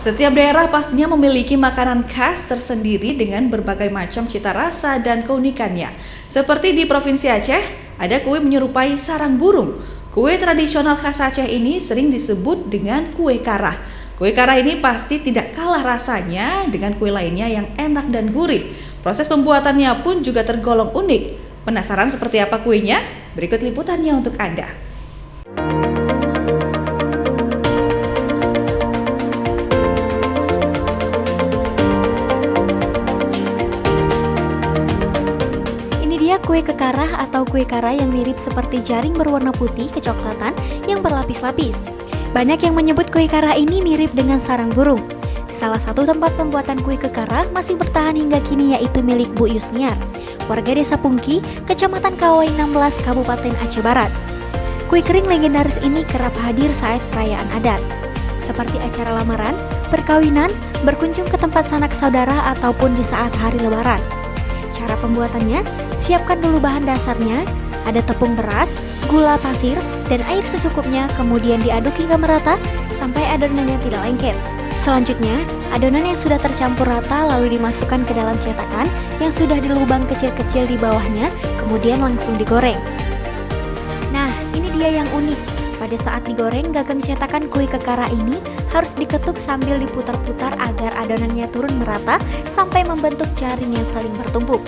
Setiap daerah pastinya memiliki makanan khas tersendiri dengan berbagai macam cita rasa dan keunikannya. Seperti di Provinsi Aceh, ada kue menyerupai sarang burung. Kue tradisional khas Aceh ini sering disebut dengan kue karah. Kue karah ini pasti tidak kalah rasanya dengan kue lainnya yang enak dan gurih. Proses pembuatannya pun juga tergolong unik. Penasaran seperti apa kuenya? Berikut liputannya untuk Anda. Kue kekarah atau kue karah yang mirip seperti jaring berwarna putih kecoklatan yang berlapis-lapis. Banyak yang menyebut kue karah ini mirip dengan sarang burung. Salah satu tempat pembuatan kue kekarah masih bertahan hingga kini yaitu milik Bu Yusniar, warga Desa Pungki, Kecamatan Kawai 16, Kabupaten Aceh Barat. Kue kering legendaris ini kerap hadir saat perayaan adat, seperti acara lamaran, perkawinan, berkunjung ke tempat sanak saudara ataupun di saat hari lebaran. Cara pembuatannya, siapkan dulu bahan dasarnya, ada tepung beras, gula pasir, dan air secukupnya, kemudian diaduk hingga merata sampai adonannya tidak lengket. Selanjutnya, adonan yang sudah tercampur rata lalu dimasukkan ke dalam cetakan yang sudah dilubang kecil-kecil di bawahnya, kemudian langsung digoreng. Nah, ini dia yang unik. Pada saat digoreng, gagang cetakan kue kekarah ini harus diketuk sambil diputar-putar agar adonannya turun merata sampai membentuk jaring yang saling bertumpuk.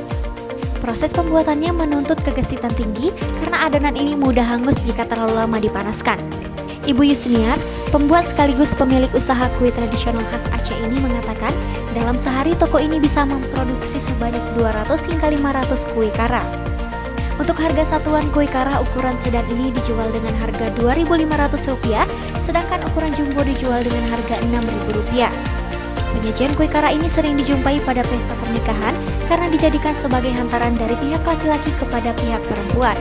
Proses pembuatannya menuntut kegesitan tinggi karena adonan ini mudah hangus jika terlalu lama dipanaskan. Ibu Yusniar, pembuat sekaligus pemilik usaha kue tradisional khas Aceh ini mengatakan, dalam sehari toko ini bisa memproduksi sebanyak 200 hingga 500 kue karah. Untuk harga satuan kue karah ukuran sedang ini dijual dengan harga Rp2.500, sedangkan ukuran jumbo dijual dengan harga Rp6.000. Penyajian kue karah ini sering dijumpai pada pesta pernikahan karena dijadikan sebagai hantaran dari pihak laki-laki kepada pihak perempuan.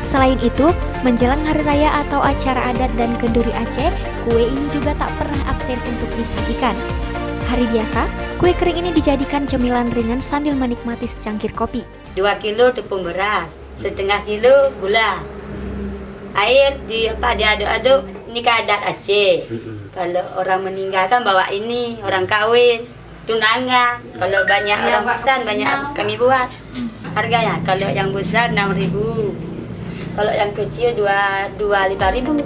Selain itu, menjelang hari raya atau acara adat dan kenduri Aceh, kue ini juga tak pernah absen untuk disajikan. Hari biasa, kue kering ini dijadikan cemilan ringan sambil menikmati secangkir kopi. 2 kilo tepung beras, setengah kilo gula, air diaduk-aduk. Ini keadat Aceh. Kalau orang meninggal kan bawa ini, orang kawin, tunangan. Kalau banyak orang besar, banyak kami buat. Harganya kalau yang besar 6.000, kalau yang kecil 25.000.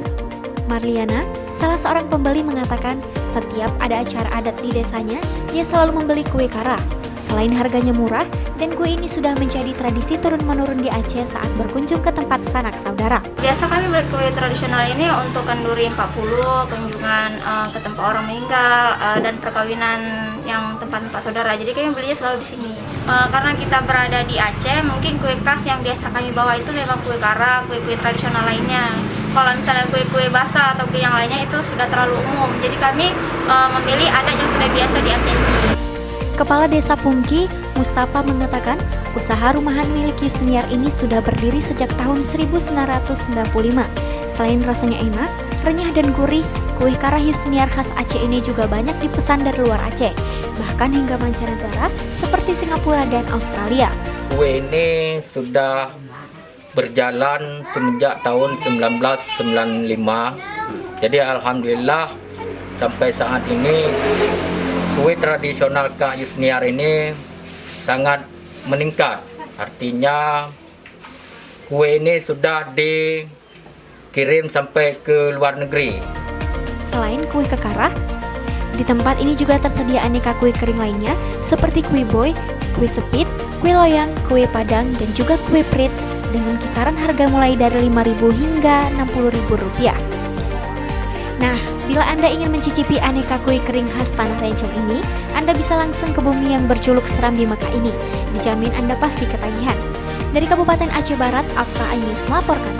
Marliana, salah seorang pembeli, mengatakan setiap ada acara adat di desanya, ia selalu membeli kue karah. Selain harganya murah, dan kue ini sudah menjadi tradisi turun-menurun di Aceh saat berkunjung ke tempat sanak saudara. Biasa kami beli kue tradisional ini untuk kenduri 40, kunjungan ke tempat orang meninggal, dan perkawinan yang tempat-tempat saudara. Jadi kami belinya selalu di sini. Karena kita berada di Aceh, mungkin kue khas yang biasa kami bawa itu memang kue karah, kue-kue tradisional lainnya. Kalau misalnya kue-kue basah atau kue yang lainnya itu sudah terlalu umum. Jadi kami memilih adat yang sudah biasa di Aceh ini. Kepala Desa Pungki, Mustafa, mengatakan usaha rumahan milik Yusniar ini sudah berdiri sejak tahun 1995. Selain rasanya enak, renyah dan gurih, kue karah Yusniar khas Aceh ini juga banyak dipesan dari luar Aceh, bahkan hingga mancanegara seperti Singapura dan Australia. Kue ini sudah berjalan semenjak tahun 1995. Jadi alhamdulillah sampai saat ini kue tradisional Kak Yusniar ini sangat meningkat. Artinya kue ini sudah dikirim sampai ke luar negeri. Selain kue kekarah, di tempat ini juga tersedia aneka kue kering lainnya seperti kue boy, kue sepit, kue loyang, kue padang, dan juga kue prit dengan kisaran harga mulai dari Rp5.000 hingga Rp60.000. Nah, bila Anda ingin mencicipi aneka kue kering khas Tanah Rencong ini, Anda bisa langsung ke bumi yang berjuluk seram di Mekah ini. Dijamin Anda pasti ketagihan. Dari Kabupaten Aceh Barat, Afsa Ainus melaporkan.